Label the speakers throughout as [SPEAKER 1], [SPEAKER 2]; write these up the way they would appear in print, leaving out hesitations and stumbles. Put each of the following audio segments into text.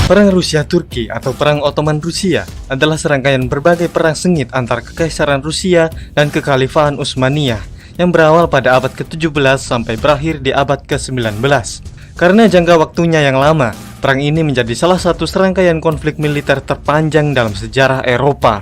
[SPEAKER 1] Perang Rusia-Turki atau Perang Ottoman-Rusia adalah serangkaian berbagai perang sengit antar Kekaisaran Rusia dan Kekhalifahan Utsmaniyah yang berawal pada abad ke-17 sampai berakhir di abad ke-19. Karena jangka waktunya yang lama, perang ini menjadi salah satu serangkaian konflik militer terpanjang dalam sejarah Eropa.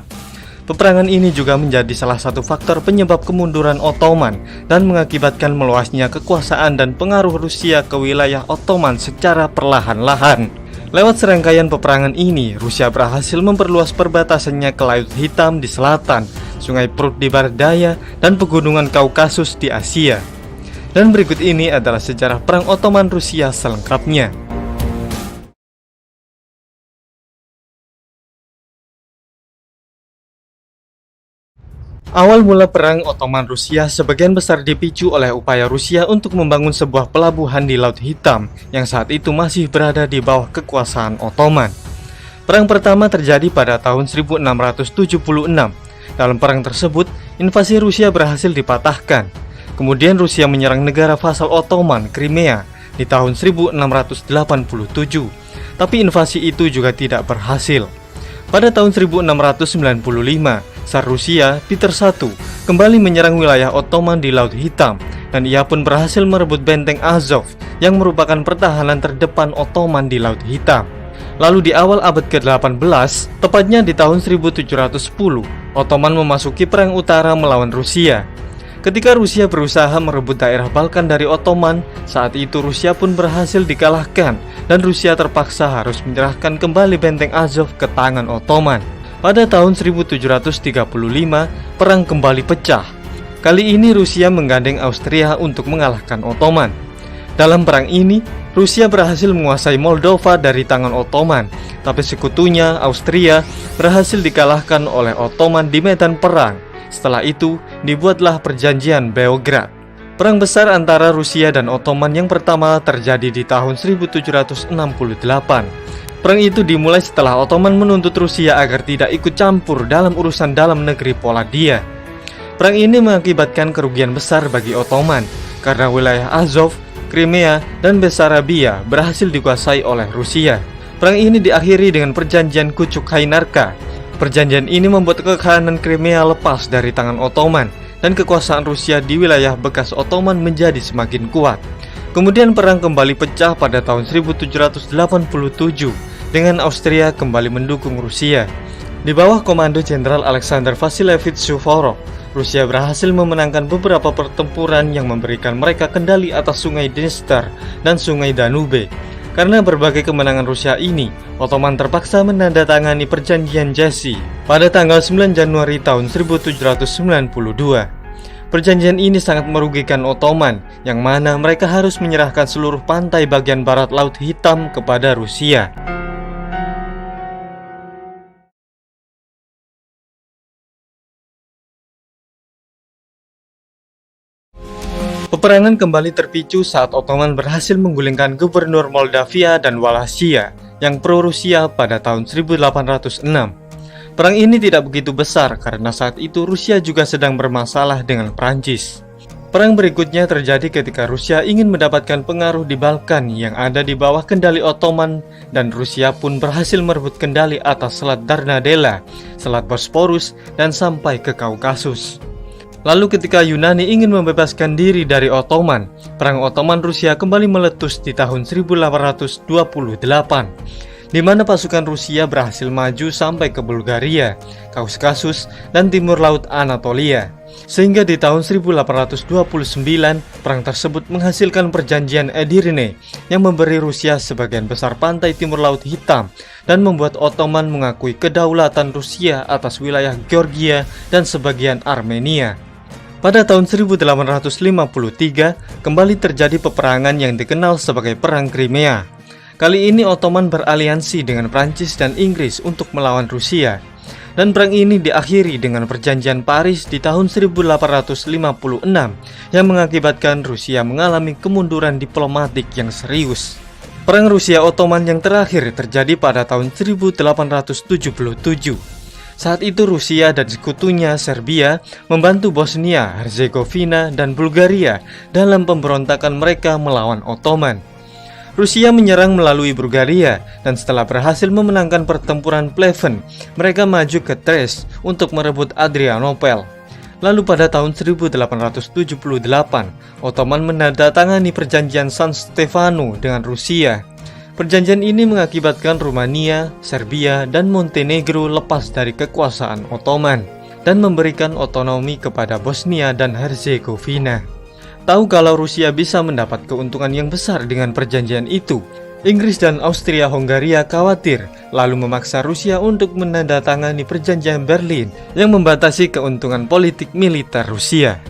[SPEAKER 1] Peperangan ini juga menjadi salah satu faktor penyebab kemunduran Ottoman dan mengakibatkan meluasnya kekuasaan dan pengaruh Rusia ke wilayah Ottoman secara perlahan-lahan. Lewat serangkaian peperangan ini, Rusia berhasil memperluas perbatasannya ke Laut Hitam di selatan, Sungai Prut di barat daya, dan pegunungan Kaukasus di Asia. Dan berikut ini adalah sejarah Perang Ottoman Rusia selengkapnya. Awal mula Perang Ottoman Rusia sebagian besar dipicu oleh upaya Rusia untuk membangun sebuah pelabuhan di Laut Hitam yang saat itu masih berada di bawah kekuasaan Ottoman. Perang pertama terjadi pada tahun 1676. Dalam perang tersebut, invasi Rusia berhasil dipatahkan. Kemudian Rusia menyerang negara vasal Ottoman, Crimea, di tahun 1687. Tapi invasi itu juga tidak berhasil. Pada tahun 1695, Tsar Rusia Peter I kembali menyerang wilayah Ottoman di Laut Hitam, dan ia pun berhasil merebut benteng Azov yang merupakan pertahanan terdepan Ottoman di Laut Hitam. Lalu di awal abad ke-18, tepatnya di tahun 1710, Ottoman memasuki Perang Utara melawan Rusia. Ketika Rusia berusaha merebut daerah Balkan dari Ottoman, saat itu Rusia pun berhasil dikalahkan dan Rusia terpaksa harus menyerahkan kembali benteng Azov ke tangan Ottoman. Pada tahun 1735, perang kembali pecah. Kali ini Rusia menggandeng Austria untuk mengalahkan Ottoman. Dalam perang ini, Rusia berhasil menguasai Moldova dari tangan Ottoman, tapi sekutunya, Austria, berhasil dikalahkan oleh Ottoman di medan perang. Setelah itu, dibuatlah perjanjian Beograd. Perang besar antara Rusia dan Ottoman yang pertama terjadi di tahun 1768. Perang itu dimulai setelah Ottoman menuntut Rusia agar tidak ikut campur dalam urusan dalam negeri Polandia. Perang ini mengakibatkan kerugian besar bagi Ottoman, karena wilayah Azov, Crimea, dan Bessarabia berhasil dikuasai oleh Rusia. Perang ini diakhiri dengan perjanjian Kuchuk-Kainarka. Perjanjian ini membuat kekhanan Crimea lepas dari tangan Ottoman, dan kekuasaan Rusia di wilayah bekas Ottoman menjadi semakin kuat. Kemudian perang kembali pecah pada tahun 1787 dengan Austria kembali mendukung Rusia. Di bawah komando Jenderal Alexander Vasilievich Suvorov, Rusia berhasil memenangkan beberapa pertempuran yang memberikan mereka kendali atas Sungai Dniester dan Sungai Danube. Karena berbagai kemenangan Rusia ini, Ottoman terpaksa menandatangani perjanjian Jassy pada tanggal 9 Januari tahun 1792. Perjanjian ini sangat merugikan Ottoman, yang mana mereka harus menyerahkan seluruh pantai bagian barat Laut Hitam kepada Rusia. Peperangan kembali terpicu saat Ottoman berhasil menggulingkan gubernur Moldavia dan Wallachia yang pro-Rusia pada tahun 1806. Perang ini tidak begitu besar karena saat itu Rusia juga sedang bermasalah dengan Prancis. Perang berikutnya terjadi ketika Rusia ingin mendapatkan pengaruh di Balkan yang ada di bawah kendali Ottoman, dan Rusia pun berhasil merebut kendali atas Selat Dardanella, Selat Bosporus, dan sampai ke Kaukasus. Lalu ketika Yunani ingin membebaskan diri dari Ottoman, Perang Ottoman-Rusia kembali meletus di tahun 1828, di mana pasukan Rusia berhasil maju sampai ke Bulgaria, Kaukasus, dan timur laut Anatolia. Sehingga di tahun 1829, perang tersebut menghasilkan perjanjian Edirne yang memberi Rusia sebagian besar pantai timur Laut Hitam dan membuat Ottoman mengakui kedaulatan Rusia atas wilayah Georgia dan sebagian Armenia. Pada tahun 1853, kembali terjadi peperangan yang dikenal sebagai Perang Crimea. Kali ini Ottoman beraliansi dengan Prancis dan Inggris untuk melawan Rusia. Dan perang ini diakhiri dengan perjanjian Paris di tahun 1856 yang mengakibatkan Rusia mengalami kemunduran diplomatik yang serius. Perang Rusia-Ottoman yang terakhir terjadi pada tahun 1877. Saat itu Rusia dan sekutunya Serbia membantu Bosnia, Herzegovina, dan Bulgaria dalam pemberontakan mereka melawan Ottoman. Rusia menyerang melalui Bulgaria, dan setelah berhasil memenangkan pertempuran Pleven, mereka maju ke Thrace untuk merebut Adrianople. Lalu pada tahun 1878, Ottoman menandatangani perjanjian San Stefano dengan Rusia. Perjanjian ini mengakibatkan Rumania, Serbia, dan Montenegro lepas dari kekuasaan Ottoman dan memberikan otonomi kepada Bosnia dan Herzegovina. Tahu kalau Rusia bisa mendapat keuntungan yang besar dengan perjanjian itu, Inggris dan Austria-Hongaria khawatir, lalu memaksa Rusia untuk menandatangani perjanjian Berlin yang membatasi keuntungan politik militer Rusia.